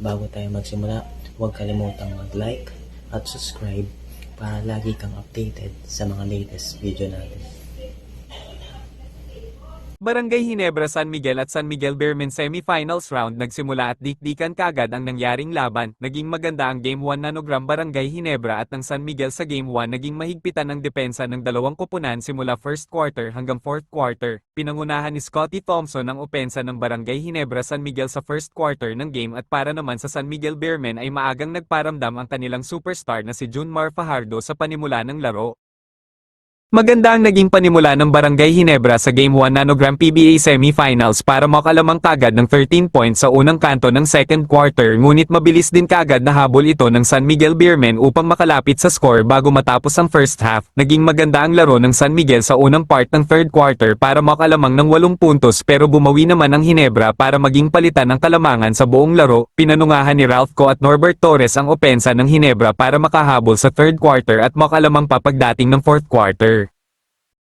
Bago tayo magsimula, huwag kalimutang mag-like at subscribe para lagi kang updated sa mga latest video natin. Barangay Ginebra San Miguel at San Miguel Beermen semifinals round nagsimula at dikdikan kagad ang nangyaring laban. Naging maganda ang Game 1 Nanogram Barangay Ginebra at ng San Miguel sa Game 1 naging mahigpitan ang depensa ng dalawang koponan simula first quarter hanggang fourth quarter. Pinangunahan ni Scotty Thompson ang opensa ng Barangay Ginebra San Miguel sa first quarter ng game at para naman sa San Miguel Beermen ay maagang nagparamdam ang kanilang superstar na si Junmar Fajardo sa panimula ng laro. Maganda ang naging panimula ng Barangay Ginebra sa Game 1 Nanogram PBA Semifinals para makalamang kagad ng 13 points sa unang kanto ng second quarter ngunit mabilis din kagad nahabol ito ng San Miguel Beermen upang makalapit sa score bago matapos ang first half. Naging maganda ang laro ng San Miguel sa unang part ng third quarter para makalamang ng 8 puntos pero bumawi naman ang Ginebra para maging palitan ng kalamangan sa buong laro. Pinanungahan ni Ralph Co at Norbert Torres ang opensa ng Ginebra para makahabol sa third quarter at makalamang pa pagdating ng fourth quarter.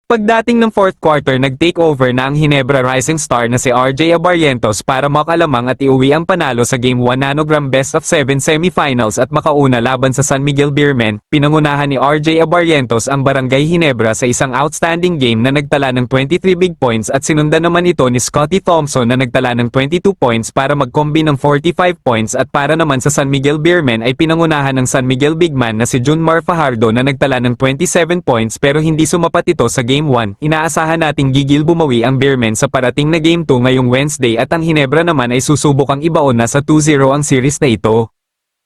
Pagdating ng fourth quarter nag-take over na ang Ginebra rising star na si RJ Abarrientos para makalamang at iuwi ang panalo sa Game 1 Nanogram Best of 7 semifinals at makauna laban sa San Miguel Beermen. Pinangunahan ni RJ Abarrientos ang Barangay Ginebra sa isang outstanding game na nagtala ng 23 big points at sinundan naman ito ni Scotty Thompson na nagtala ng 22 points para mag-combine ng 45 points at para naman sa San Miguel Beermen ay pinangunahan ng San Miguel bigman na si Junmar Fajardo na nagtala ng 27 points pero hindi sumapat ito sa Game 1. Inaasahan nating gigil bumawi ang Beermen sa parating na Game 2 ngayong Wednesday at ang Ginebra naman ay susubukang ibaon na sa 2-0 ang series na ito.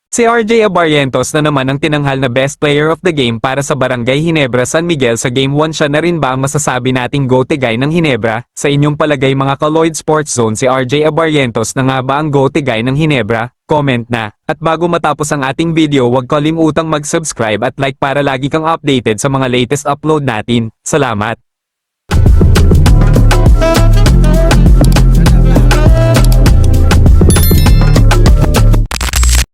Si RJ Abarrientos na naman ang tinanghal na best player of the game para sa Barangay Ginebra San Miguel sa Game 1. Siya na rin ba ang masasabi nating go-tegay ng Ginebra? Sa inyong palagay mga ka-Lloyd Sports Zone, si RJ Abarrientos na nga ba ang go-tegay ng Ginebra? Comment na. At bago matapos ang ating video, huwag kalimutang mag-subscribe at like para lagi kang updated sa mga latest upload natin. Salamat!